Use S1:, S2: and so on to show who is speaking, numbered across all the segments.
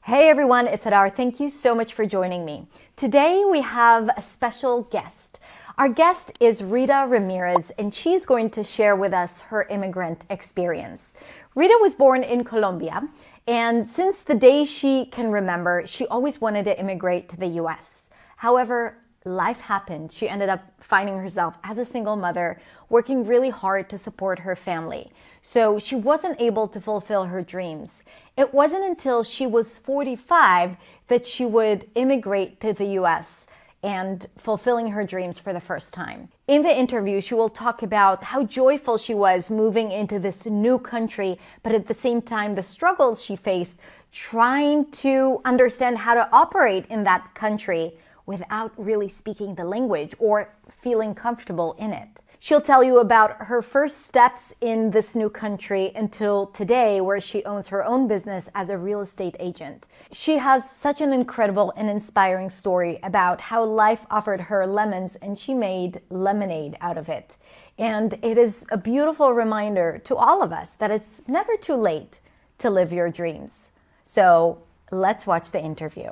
S1: Hey everyone, it's Hadar. Thank you so much for joining me. Today we have a special guest. Our guest is Rita Ramirez, and she's going to share with us her immigrant experience. Rita was born in Colombia, and since the day she can remember, she always wanted to immigrate to the US. However, life happened. She ended up finding herself as a single mother, working really hard to support her family. So she wasn't able to fulfill her dreams. It wasn't until she was 45 that she would immigrate to the US and fulfilling her dreams for the first time. In the interview, she will talk about how joyful she was moving into this new country, but at the same time, the struggles she faced trying to understand how to operate in that country without really speaking the language or feeling comfortable in it. She'll tell you about her first steps in this new country until today, where she owns her own business as a real estate agent. She has such an incredible and inspiring story about how life offered her lemons and she made lemonade out of it. And it is a beautiful reminder to all of us that it's never too late to live your dreams. So let's watch the interview.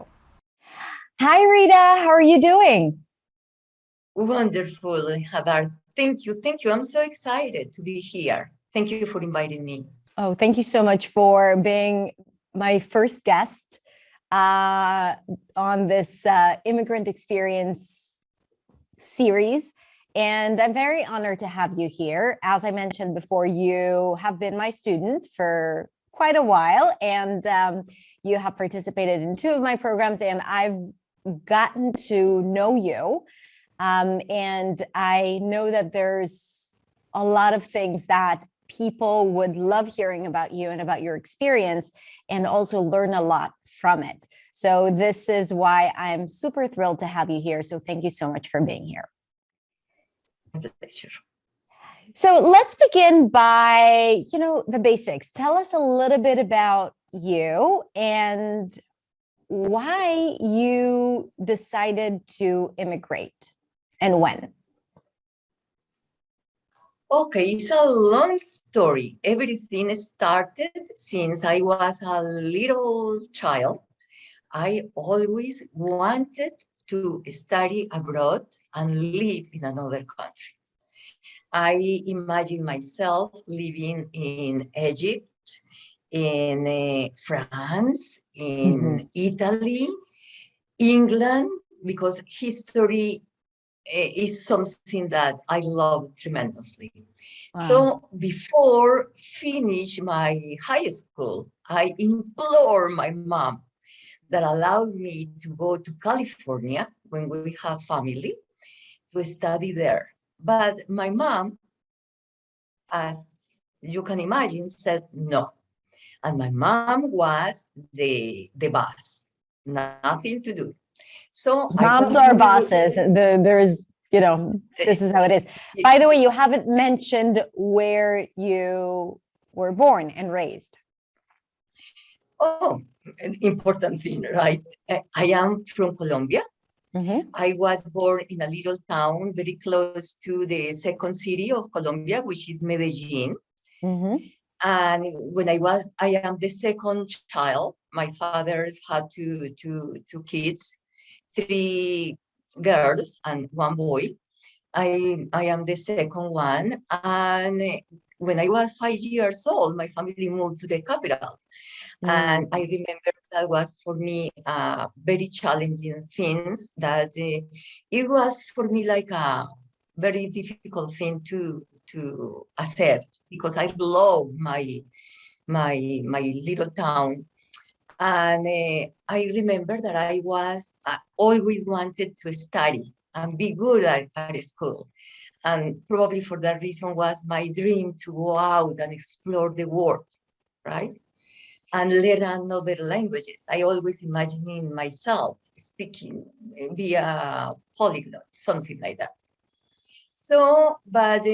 S1: Hi, Rita. How are you doing?
S2: Wonderful, Hadar. Thank you. Thank you. I'm so excited to be here. Thank you for inviting me.
S1: Oh, thank you so much for being my first guest on this immigrant experience series. And I'm very honored to have you here. As I mentioned before, you have been my student for quite a while, and you have participated in 2 of my programs, and I've gotten to know you. And I know that there's a lot of things that people would love hearing about you and about your experience, and also learn a lot from it. So this is why I'm super thrilled to have you here. So thank you so much for being here.
S2: Pleasure.
S1: So let's begin by, the basics. Tell us a little bit about you and why you decided to immigrate. And when?
S2: Okay, it's a long story. Everything started since I was a little child. I always wanted to study abroad and live in another country. I imagine myself living in Egypt, in France, in Italy, England, because history is something that I love tremendously. Wow. So before finish my high school, I implore my mom that allowed me to go to California when we have family to study there. But my mom, as you can imagine, said no. And my mom was the boss, nothing to do. So
S1: moms are bosses. There's, this is how it is. By the way, you haven't mentioned where you were born and raised.
S2: Oh, an important thing, right? I am from Colombia. Mm-hmm. I was born in a little town very close to the second city of Colombia, which is Medellin. Mm-hmm. And when I am the second child. My father's had two kids, 3 girls and 1 boy. I am the second one. And when I was 5 years old, my family moved to the capital. Mm. And I remember that was for me very challenging things, that it was for me like a very difficult thing to accept, because I love my little town. And I remember that I always wanted to study and be good at school. And probably for that reason was my dream to go out and explore the world, right? And learn another languages. I always imagining myself speaking, be a polyglot, something like that. So, but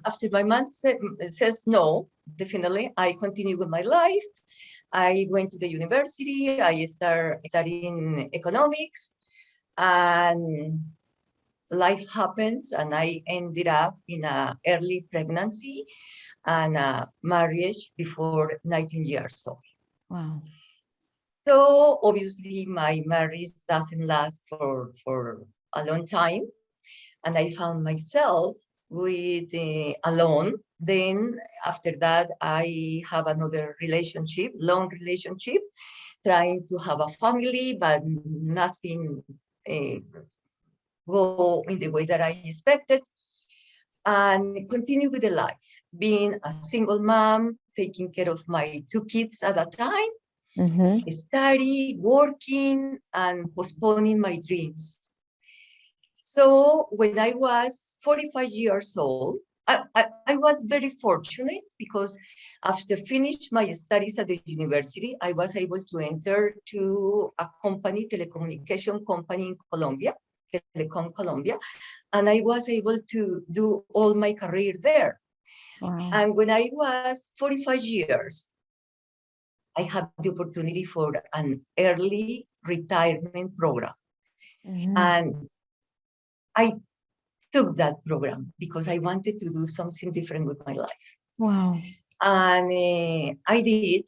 S2: after my mom says no, definitely, I continue with my life. I went to the university. I started studying economics, and life happens, and I ended up in an early pregnancy and a marriage before 19 years old.
S1: Wow.
S2: So obviously my marriage doesn't last for a long time. And I found myself with alone. Then after that, I have another relationship, long relationship, trying to have a family, but nothing uh, go in the way that I expected. And continue with the life, being a single mom, taking care of my two kids at a time, study, working, and postponing my dreams. So when I was 45 years old, I was very fortunate because after finish my studies at the university, I was able to enter to a company, telecommunication company in Colombia, Telecom Colombia, and I was able to do all my career there.
S1: Wow.
S2: And when I was 45 years, I had the opportunity for an early retirement program. And I took that program because I wanted to do something different with my life.
S1: Wow.
S2: And I did,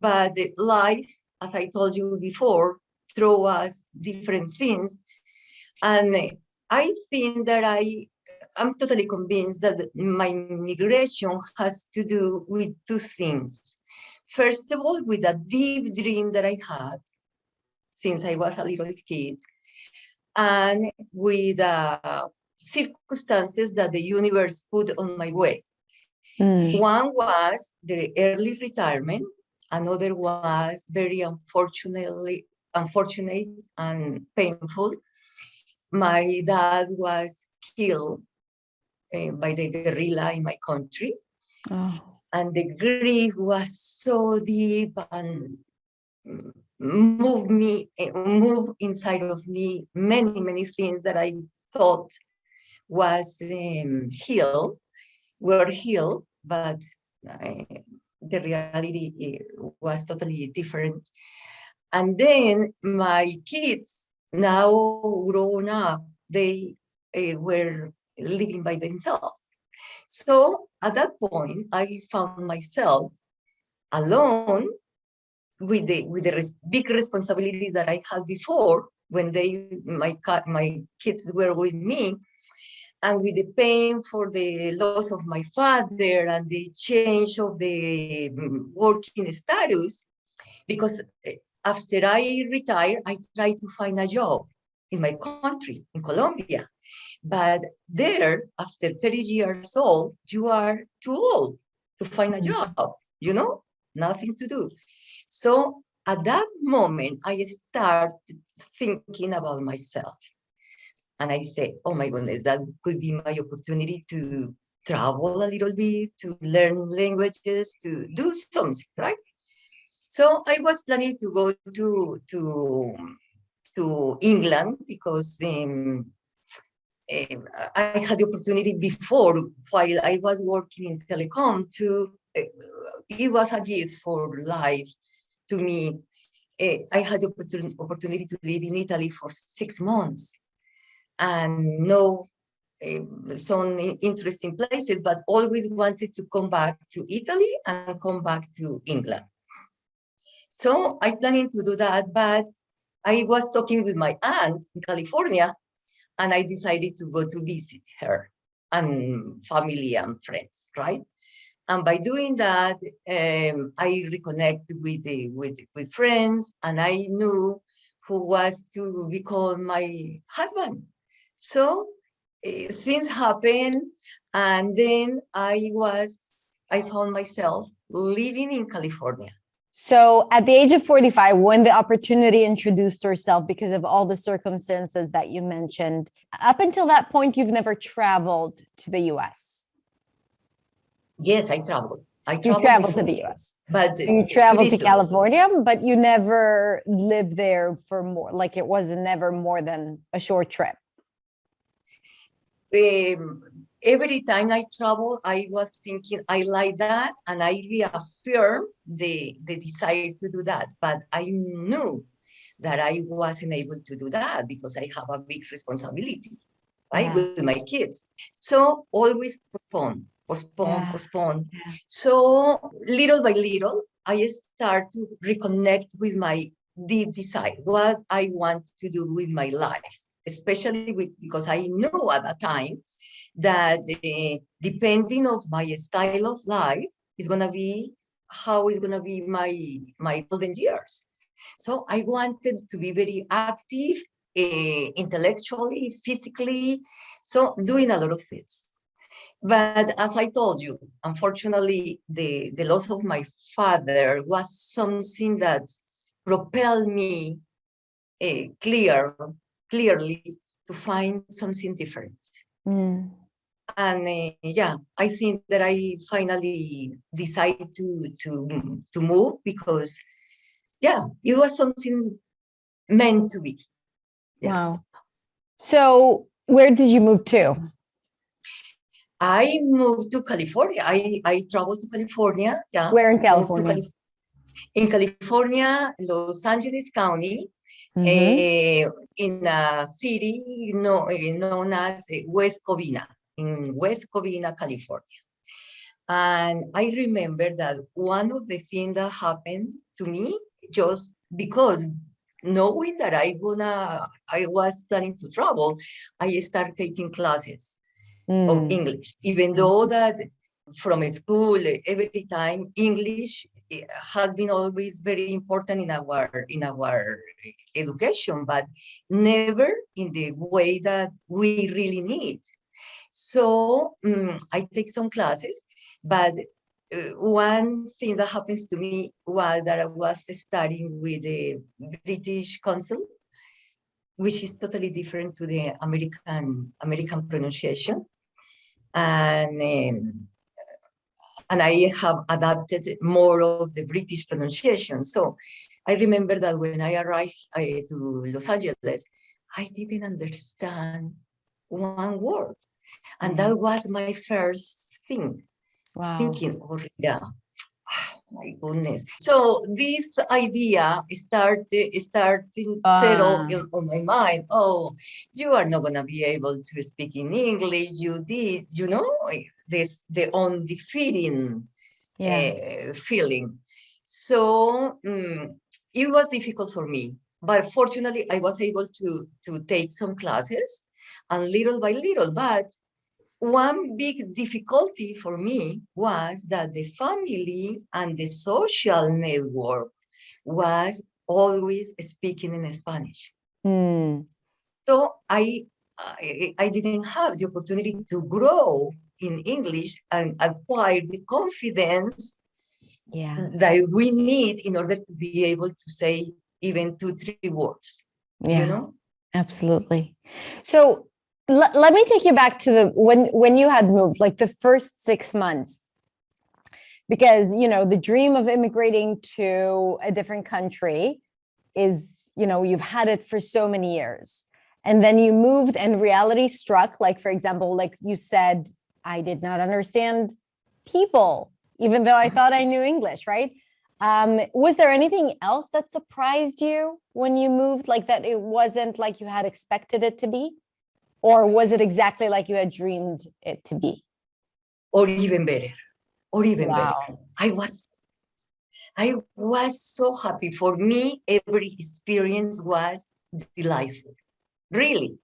S2: but life, as I told you before, throw us different things. And I think that I'm totally convinced that my migration has to do with two things. First of all, with a deep dream that I had since I was a little kid, and with circumstances that the universe put on my way. One was the early retirement. Another was very unfortunate and painful. My dad was killed by the guerrilla in my country. And the grief was so deep and moved inside of me many things that I thought was were healed, but the reality was totally different. And then my kids, now grown up, they were living by themselves. So at that point, I found myself alone with the big responsibilities that I had before when my kids were with me, and with the pain for the loss of my father and the change of the working status, because after I retired, I tried to find a job in my country, in Colombia. But there, after 30 years old, you are too old to find a job, nothing to do. So at that moment, I started thinking about myself. And I say, oh my goodness, that could be my opportunity to travel a little bit, to learn languages, to do something, right? So I was planning to go to England because I had the opportunity before, while I was working in telecom, it was a gift for life to me. I had the opportunity to live in Italy for 6 months and know some interesting places, but always wanted to come back to Italy and come back to England. So I planning to do that, but I was talking with my aunt in California, and I decided to go to visit her and family and friends, right? And by doing that, I reconnected with friends, and I knew who was to become my husband. So things happened, and then I found myself living in California.
S1: So at the age of 45, when the opportunity introduced herself because of all the circumstances that you mentioned, up until that point, you've never traveled to the US.
S2: Yes, I traveled.
S1: You traveled to the US.
S2: But
S1: so you traveled to California, but you never lived there for more, like it was never more than a short trip.
S2: Every time I travel, I was thinking, I like that, and I reaffirm the desire to do that. But I knew that I wasn't able to do that because I have a big responsibility, right, with my kids. So always postpone.
S1: Yeah.
S2: So little by little, I start to reconnect with my deep desire, what I want to do with my life, especially because I knew at that time that depending of my style of life is gonna be how is gonna be my golden years. So I wanted to be very active, intellectually, physically, so doing a lot of things. But as I told you, unfortunately, the loss of my father was something that propelled me clearly to find something different.
S1: Mm.
S2: And yeah, I think that I finally decided to move because, yeah, it was something meant to be. Yeah.
S1: Wow. So where did you move to?
S2: I moved to California. I traveled to California. Yeah,
S1: Where in
S2: moved to
S1: California?
S2: in California, Los Angeles County,
S1: Mm-hmm.
S2: in a city known as West Covina, in West Covina, California. And I remember that one of the things that happened to me, just because knowing that I was planning to travel, I started taking classes of
S1: Mm.
S2: English, even though that from school every time English has been always very important in our education, but never in the way that we really need. So I take some classes, but one thing that happens to me was that I was studying with the British Council, which is totally different to the American pronunciation. And and I have adapted more of the British pronunciation. So I remember that when I arrived to Los Angeles, I didn't understand one word. And that was my first thing,
S1: Wow.
S2: thinking, oh, yeah, my goodness. So this idea starting settle on my mind. Oh, you are not gonna be able to speak in English. You this, this the undefeating feeling. So it was difficult for me, but fortunately I was able to take some classes, and little by little. But one big difficulty for me was that the family and the social network was always speaking in Spanish.
S1: Mm.
S2: So I didn't have the opportunity to grow in English and acquire the confidence that we need in order to be able to say even 2, 3 words,
S1: Yeah, absolutely. So let me take you back to the when you had moved, like the first 6 months, because the dream of immigrating to a different country is, you've had it for so many years, and then you moved and reality struck. Like, for example, like you said, I did not understand people, even though I thought I knew English, right? Was there anything else that surprised you when you moved, like that it wasn't like you had expected it to be? Or was it exactly like you had dreamed it to be?
S2: Or even better, or even better.
S1: Wow.
S2: I was so happy. For me, every experience was delightful, really,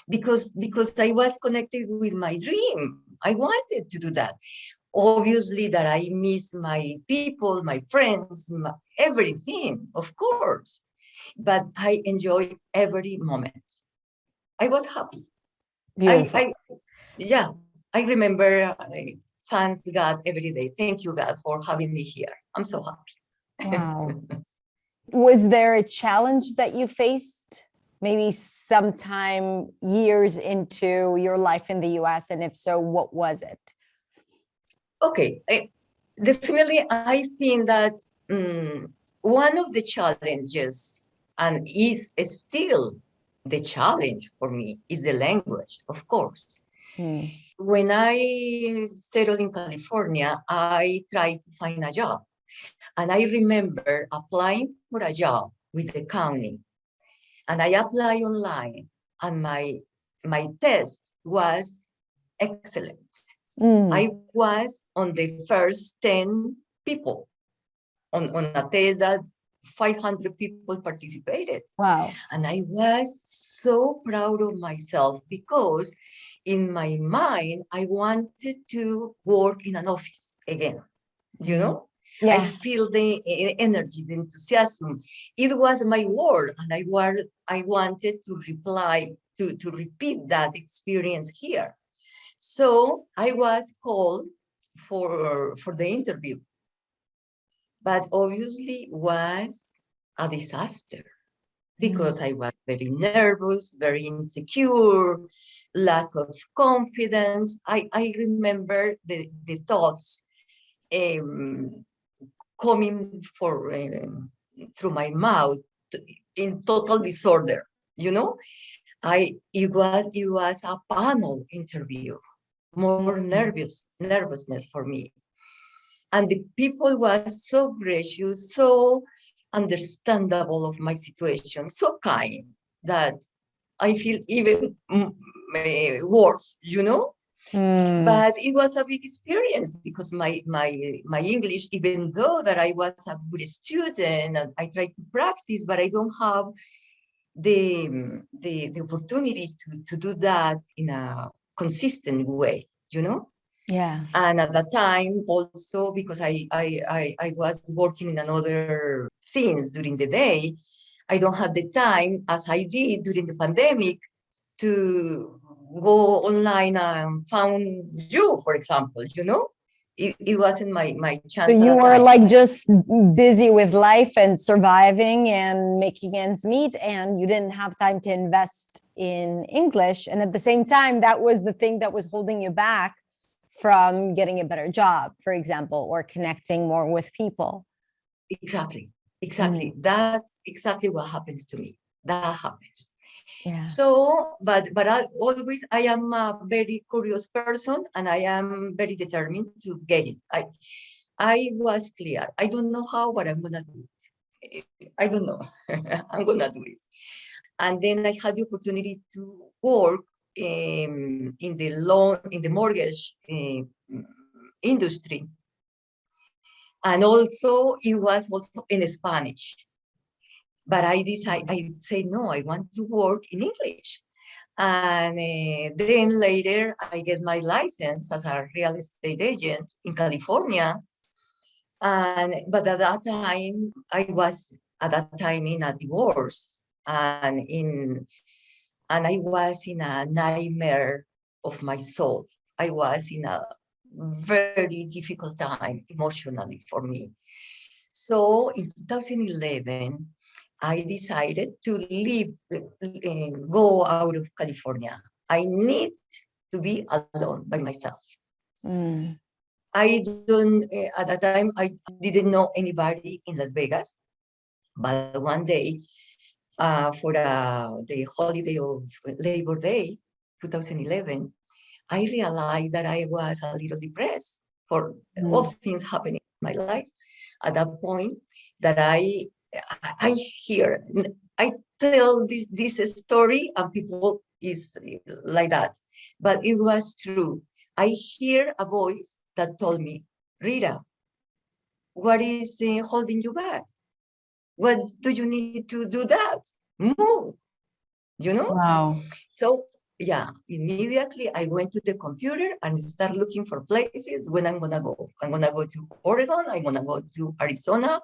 S2: because I was connected with my dream. I wanted to do that. Obviously, that I miss my people, my friends, everything, of course. But I enjoy every moment. I was happy.
S1: Beautiful.
S2: Yeah, I remember. Thanks God every day. Thank you, God, for having me here. I'm so happy.
S1: Wow. Was there a challenge that you faced maybe sometime years into your life in the US? And if so, what was it?
S2: Okay, definitely, I think that one of the challenges, and is still the challenge for me, is the language, of course. When I settled in California, I tried to find a job. And I remember applying for a job with the county. And I applied online, and my test was excellent. I was on the first 10 people. on a test that 500 people participated.
S1: Wow.
S2: And I was so proud of myself because in my mind, I wanted to work in an office again, you know? I
S1: Yeah.
S2: feel the energy, the enthusiasm. It was my world, and I wanted to repeat that experience here. So I was called for the interview, but obviously was a disaster because I was very nervous, very insecure, lack of confidence. I remember the thoughts um, coming through my mouth in total disorder. You know, it was a panel interview, more nervousness for me, and the people was so gracious, so understandable of my situation, so kind that I feel even worse, you know. But it was a big experience because my English, even though that I was a good student and I tried to practice, but I don't have the opportunity to do that in a consistent way, you know.
S1: Yeah.
S2: And at that time also, because I was working in another things during the day, I don't have the time as I did during the pandemic to go online and found you, for example, you know. It wasn't my
S1: So
S2: chance at
S1: you
S2: that
S1: were
S2: time.
S1: like just busy with life and surviving and making ends meet, and you didn't have time to invest in English. And at the same time, that was the thing that was holding you back from getting a better job, for example, or connecting more with people.
S2: Exactly. That's exactly what happens to me. That happens.
S1: Yeah.
S2: So, but I am a very curious person, and I am very determined to get it. I was clear. I don't know how, but I'm gonna do it. I don't know. I'm gonna do it. And then I had the opportunity to work in the mortgage industry, and also it was also in Spanish. But I say no. I want to work in English. And then later, I get my license as a real estate agent in California. But at that time, I was in a divorce, and I was in a nightmare of my soul. I was in a very difficult time emotionally for me. So in 2011, I decided to leave, go out of California. I need to be alone by myself. I don't, at that time, I didn't know anybody in Las Vegas. But one day, for the holiday of Labor Day, 2011, I realized that I was a little depressed for all things happening in my life. At that point, that I hear, I tell this story, and people is like that, but it was true. I hear a voice that told me, Rita, what is holding you back? What do you need to do that? Move, you know?
S1: Wow.
S2: So yeah, immediately I went to the computer and start looking for places when I'm gonna go. I'm gonna go to Oregon, I'm gonna go to Arizona,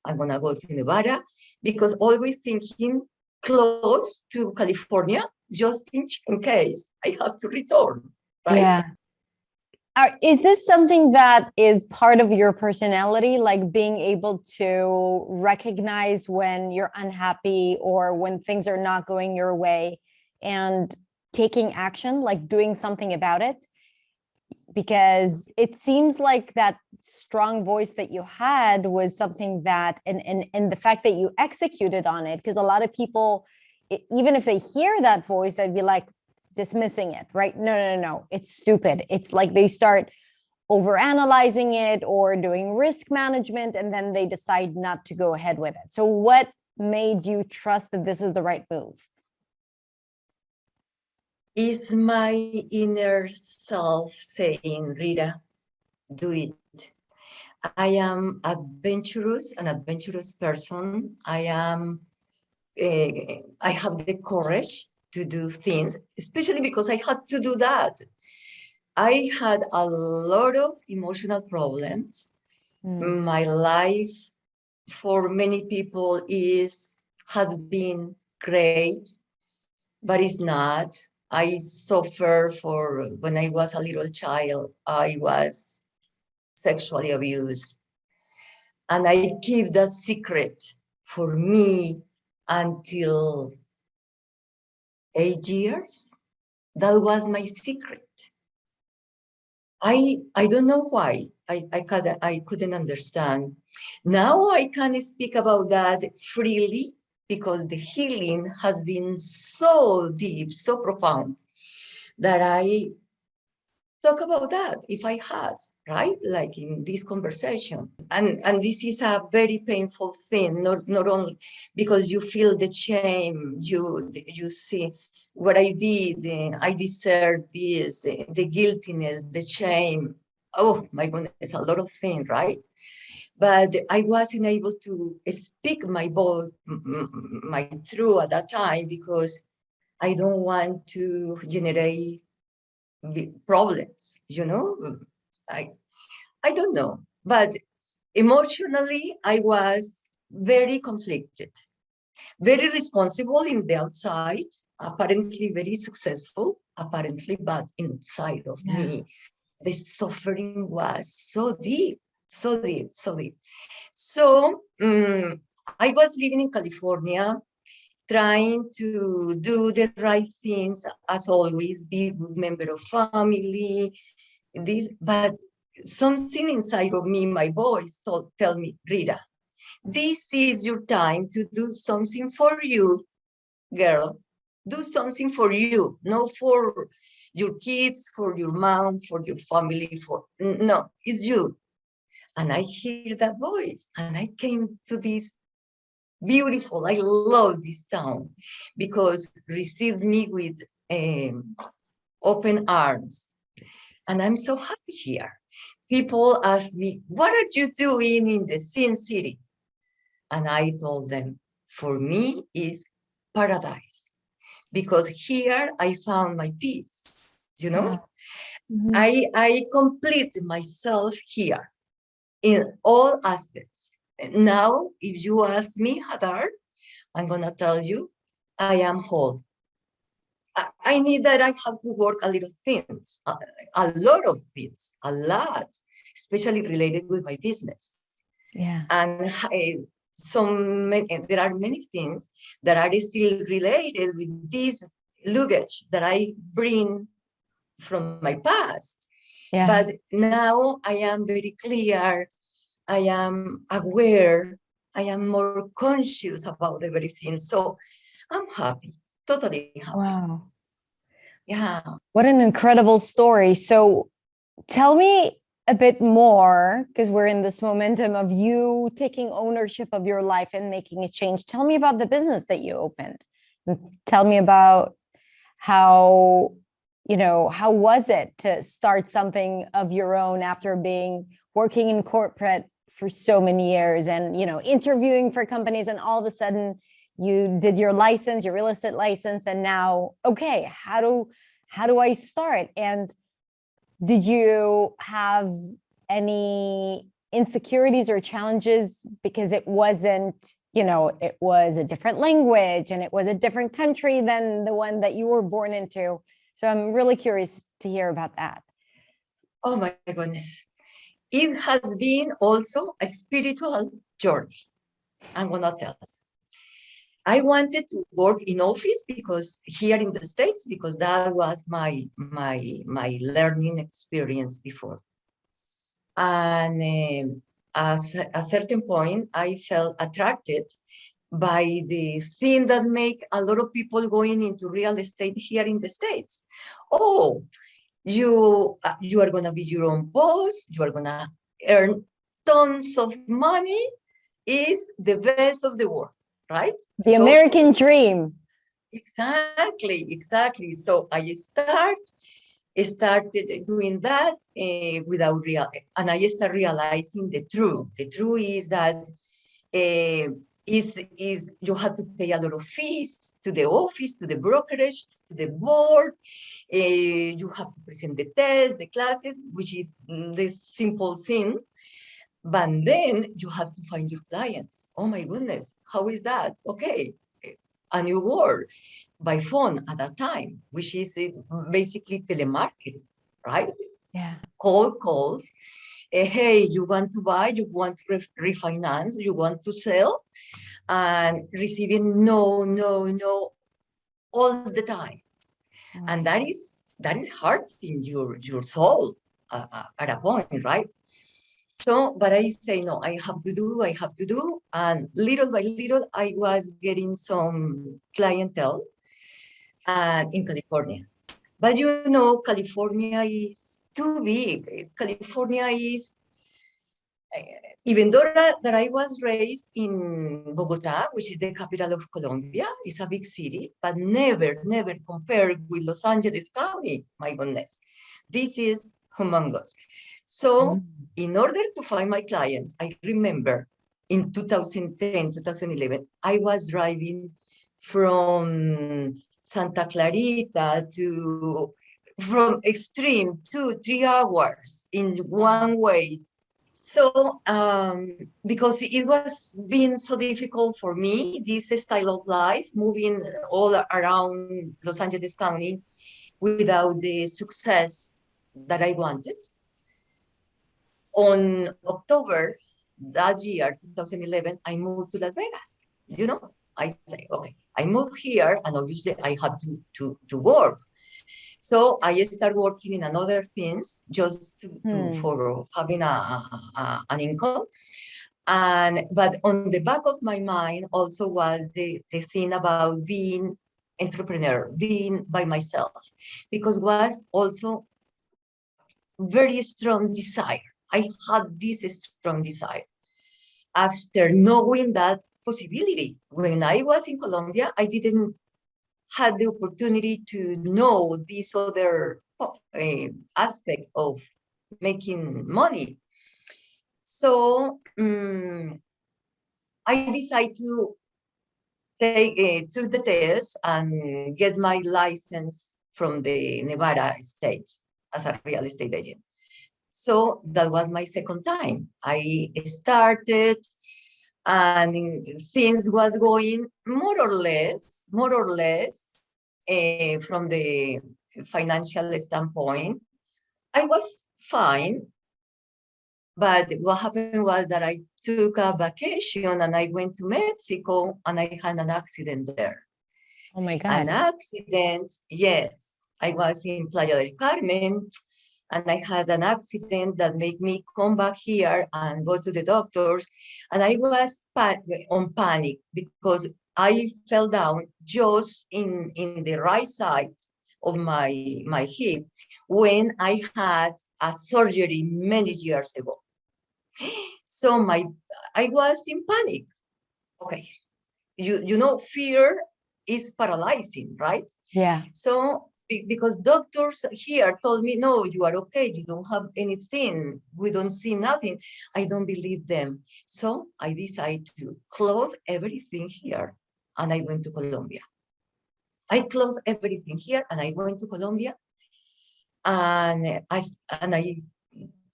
S2: I'm gonna go to Nevada, because always thinking close to California, just in case I have to return, right?
S1: Yeah. Is this something that is part of your personality, like being able to recognize when you're unhappy or when things are not going your way and taking action, like doing something about it? Because it seems like that strong voice that you had was something that, and the fact that you executed on it, because a lot of people, even if they hear that voice, they'd be like, dismissing it, right? No, it's stupid. It's like they start overanalyzing it or doing risk management, and then they decide not to go ahead with it. So what made you trust that this is the right move?
S2: Is my inner self saying, Rita, do it. I am an adventurous person. I have the courage to do things, especially because I had to do that. I had a lot of emotional problems. My life for many people has been great, but it's not. I suffer for when I was a little child, I was sexually abused. And I keep that secret for me until 8 years. That was my secret. I don't know why. I couldn't understand. Now I can speak about that freely because the healing has been so deep, so profound that I talk about that if I had, right? Like in this conversation. And this is a very painful thing, not only because you feel the shame, you see what I did, I deserve this, the guiltiness, the shame. Oh my goodness, a lot of things, right? But I wasn't able to speak my voice, my truth at that time because I don't want to generate problems, I I don't know, but emotionally I was very conflicted, very responsible in the outside, apparently very successful, apparently, but inside of me the suffering was so deep, so deep, so deep. So I was living in California, trying to do the right things as always, be a good member of family, but something inside of me, my voice tell me, Rita, this is your time to do something for you, girl. Do something for you, not for your kids, for your mom, for your family, no, it's you. And I hear that voice and I came to this beautiful, I love this town because received me with open arms. And I'm so happy here. People ask me, what are you doing in the Sin City? And I told them, for me is paradise because here I found my peace, you know?
S1: Mm-hmm.
S2: I complete myself here in all aspects. Now, if you ask me, Hadar, I'm gonna tell you, I am whole. I need that I have to work a little things, a lot of things, a lot, especially related with my business.
S1: Yeah.
S2: And there are many things that are still related with this luggage that I bring from my past.
S1: Yeah.
S2: But now I am very clear, I am aware, I am more conscious about everything. So I'm happy, totally happy.
S1: Wow.
S2: Yeah.
S1: What an incredible story. So tell me a bit more, because we're in this momentum of you taking ownership of your life and making a change. Tell me about the business that you opened. Tell me about how, how was it to start something of your own after working in corporate for so many years and, interviewing for companies, and all of a sudden you did your license, your real estate license, and now, okay, how do I start? And did you have any insecurities or challenges because it wasn't, it was a different language and it was a different country than the one that you were born into? So I'm really curious to hear about that.
S2: Oh my goodness. It has been also a spiritual journey. I'm gonna tell. I wanted to work in office because here in the States, because that was my learning experience before. And at a certain point, I felt attracted by the thing that make a lot of people going into real estate here in the States. Oh, you are gonna be your own boss. You are gonna earn tons of money. Is the best of the world, right?
S1: The American dream.
S2: Exactly. So I start started doing that without real, and I started realizing the truth. The truth is that is you have to pay a lot of fees to the office, to the brokerage, to the board. You have to present the test, the classes, which is the simple thing. But then you have to find your clients. Oh my goodness, how is that? Okay, and you work by phone at that time, which is basically telemarketing, right?
S1: Yeah.
S2: Cold calls. Hey, you want to buy, you want to refinance, you want to sell, and receiving no all the time. And that is hurting your soul at a point, right? So, but I say, no, I have to do. And little by little, I was getting some clientele in California. But you know, California is too big. California is, even though that I was raised in Bogota, which is the capital of Colombia, it's a big city, but never compared with Los Angeles County. My goodness, this is humongous. So in order to find my clients, I remember in 2010, 2011, I was driving from Santa Clarita from extreme 2-3 hours in one way. So because it was being so difficult for me, this style of life, moving all around Los Angeles County without the success that I wanted. On October that year, 2011, I moved to Las Vegas. You know, I say, okay, I moved here, and obviously I have to work. So I start working in another things just for having an income. But on the back of my mind also was the thing about being entrepreneur, being by myself, because was also very strong desire. I had this strong desire after knowing that possibility. When I was in Colombia, I didn't had the opportunity to know this other aspect of making money. So I decided to took the test and get my license from the Nevada state as a real estate agent. So that was my second time. I started, and things was going more or less from the financial standpoint. I was fine, but what happened was that I took a vacation and I went to Mexico and I had an accident there.
S1: Oh my God.
S2: An accident, yes. I was in Playa del Carmen, and I had an accident that made me come back here and go to the doctors. And I was on panic because I fell down just in the right side of my hip when I had a surgery many years ago. So I was in panic. Okay, you know, fear is paralyzing, right?
S1: Yeah.
S2: So because doctors here told me, no, you are okay, you don't have anything, we don't see nothing. I don't believe them. So I decided to close everything here, and I went to Colombia. I closed everything here and I went to Colombia, and I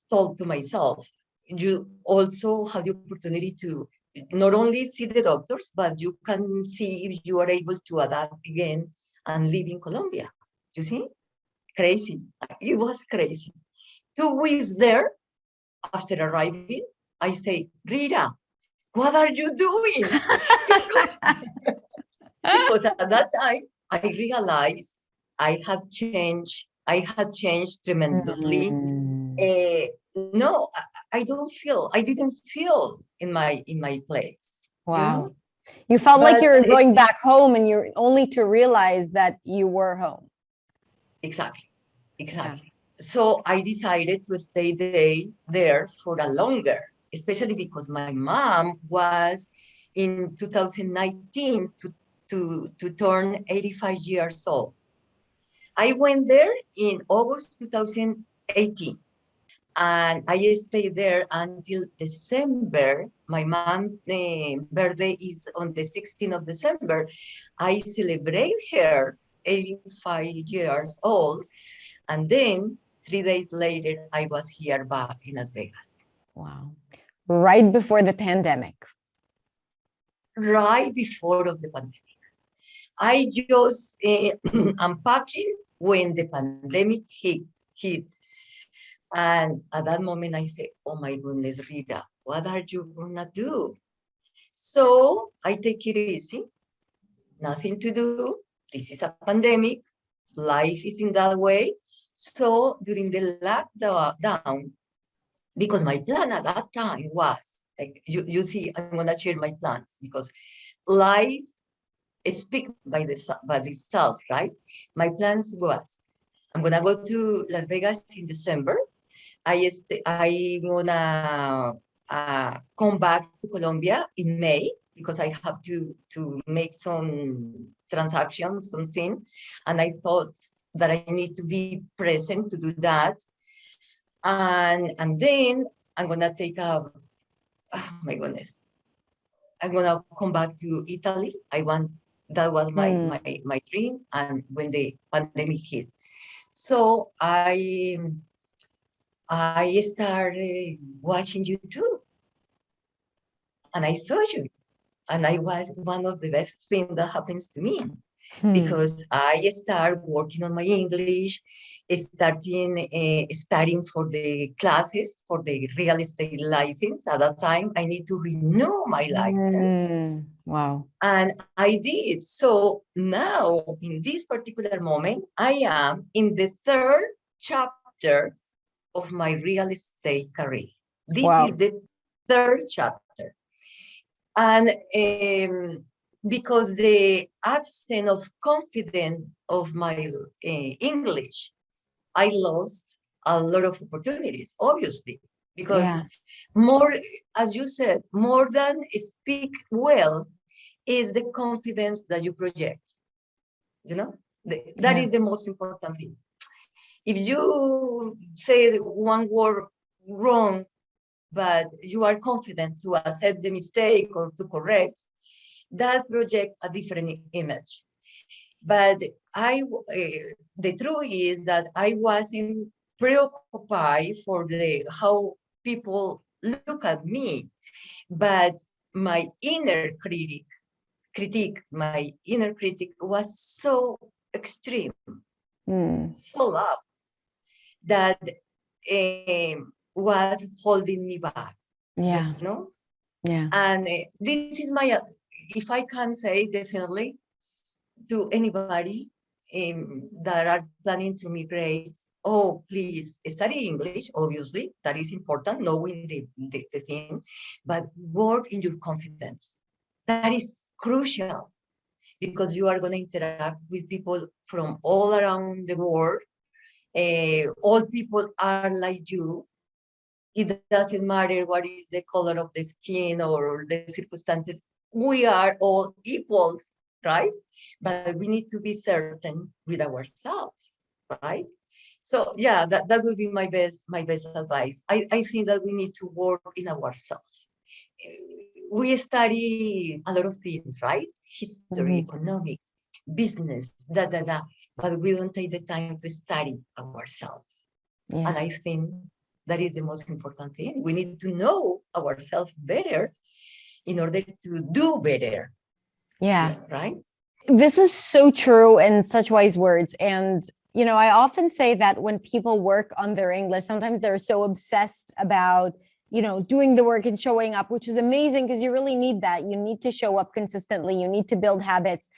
S2: told to myself, you also have the opportunity to not only see the doctors, but you can see if you are able to adapt again and live in Colombia. You see? Crazy. It was crazy. 2 weeks there, after arriving, I say, Rita, what are you doing? because at that time, I realized I had changed tremendously. No, I didn't feel in my place.
S1: Wow.
S2: You know?
S1: You felt like
S2: But
S1: you were going back home, and you're only to realize that you were home.
S2: Exactly. Yeah. So I decided to stay there for a longer, especially because my mom was in 2019 to turn 85 years old. I went there in August 2018. And I stayed there until December. My mom's birthday is on the 16th of December. I celebrate her 85 years old. And then 3 days later, I was here back in Las Vegas.
S1: Wow. Right before the pandemic.
S2: Right before of the pandemic. I just unpacking when the pandemic hit. And at that moment, I said, oh my goodness, Rita, what are you gonna do? So I take it easy, nothing to do. This is a pandemic. Life is in that way. So during the lockdown, because my plan at that time was, like, you see, I'm gonna share my plans because life speak by itself, right? My plans was, I'm gonna go to Las Vegas in December. I wanna come back to Colombia in May because I have to make some transactions, something, and I thought that I need to be present to do that, and then I'm gonna take a, oh my goodness, I'm gonna come back to Italy. That was my dream, and when the pandemic hit, so I started watching YouTube, and I saw you, and I was one of the best things that happens to me because I start working on my English, studying for the classes for the real estate license. At that time, I need to renew my license.
S1: Wow.
S2: And I did. So now, in this particular moment, I am in the third chapter of my real estate career. This is the third chapter. And because the absence of confidence of my English, I lost a lot of opportunities, obviously, because more, as you said, more than speak well is the confidence that you project. You know, that is the most important thing. If you say one word wrong, but you are confident to accept the mistake or to correct, that project a different image. But the truth is that I wasn't preoccupied for how people look at me, but my inner critic was so extreme, so loud, that was holding me back.
S1: Yeah.
S2: You know?
S1: Yeah.
S2: And this is my, if I can say definitely to anybody that are planning to migrate, oh, please study English, obviously, that is important, knowing the thing, but work in your confidence. That is crucial because you are going to interact with people from all around the world. All people are like you. It doesn't matter what is the color of the skin or the circumstances. We are all equals, right? But we need to be certain with ourselves, right? So yeah, that would be my best advice. I think that we need to work in ourselves. We study a lot of things, right? History, economic, business, but we don't take the time to study ourselves. And I think that is the most important thing. We need to know ourselves better in order to do better.
S1: Yeah.
S2: Right?
S1: This is so true and such wise words. And, you know, I often say that when people work on their English, sometimes they're so obsessed about, you know, doing the work and showing up, which is amazing because you really need that. You need to show up consistently. You need to build habits.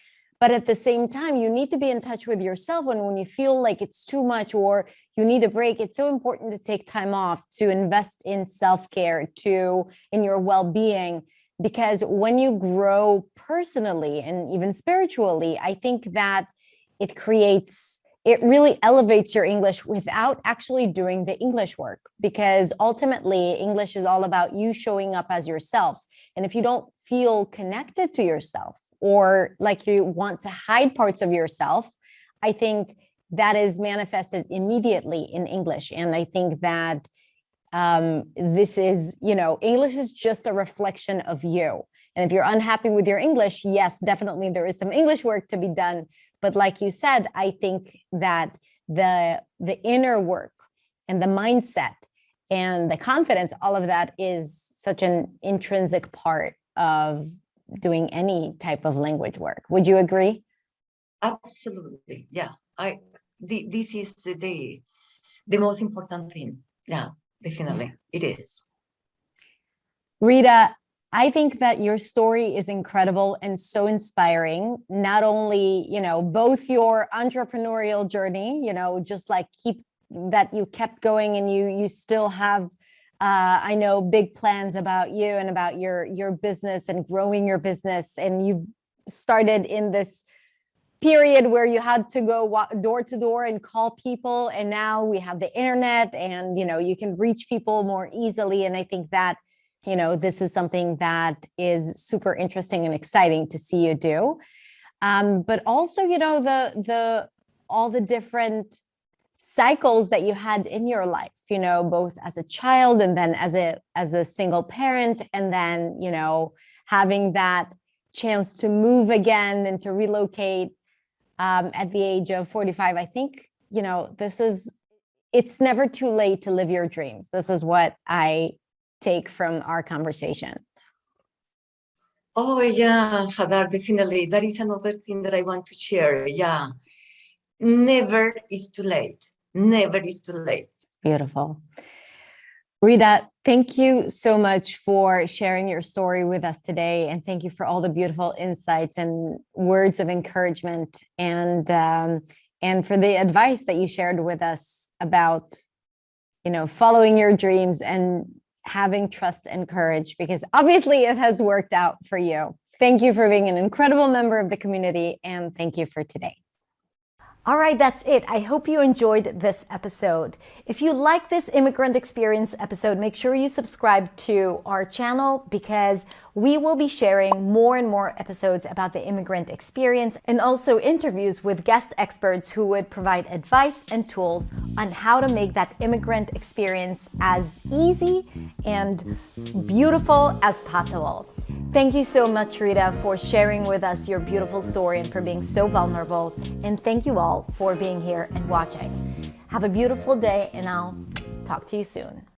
S1: But at the same time, you need to be in touch with yourself. And when you feel like it's too much or you need a break, it's so important to take time off, to invest in self-care, in your well-being. Because when you grow personally and even spiritually, I think that it really elevates your English without actually doing the English work. Because ultimately, English is all about you showing up as yourself. And if you don't feel connected to yourself, or like you want to hide parts of yourself, I think that is manifested immediately in English. And I think that this is, English is just a reflection of you. And if you're unhappy with your English, yes, definitely there is some English work to be done. But like you said, I think that the inner work and the mindset and the confidence, all of that is such an intrinsic part of doing any type of language work. Would you agree?
S2: Absolutely. Yeah. This is the most important thing. Yeah, definitely. It is.
S1: Rita, I think that your story is incredible and so inspiring. Not only, both your entrepreneurial journey, just like you kept going and you still have, I know, big plans about you and about your business and growing your business. And you've started in this period where you had to go door to door and call people. And now we have the internet and, you can reach people more easily. And I think that, this is something that is super interesting and exciting to see you do. But also, all the different cycles that you had in your life, both as a child and then as a single parent, and then, having that chance to move again and to relocate at the age of 45. I think, it's never too late to live your dreams. This is what I take from our conversation.
S2: Oh, yeah, Hadar, definitely. That is another thing that I want to share. Yeah. Never is too late. Never is too late.
S1: It's beautiful. Rita, thank you so much for sharing your story with us today. And thank you for all the beautiful insights and words of encouragement and for the advice that you shared with us about, following your dreams and having trust and courage, because obviously it has worked out for you. Thank you for being an incredible member of the community, and thank you for today. All right, that's it. I hope you enjoyed this episode. If you like this immigrant experience episode, make sure you subscribe to our channel, because we will be sharing more and more episodes about the immigrant experience and also interviews with guest experts who would provide advice and tools on how to make that immigrant experience as easy and beautiful as possible. Thank you so much, Rita, for sharing with us your beautiful story and for being so vulnerable. And thank you all for being here and watching. Have a beautiful day, and I'll talk to you soon.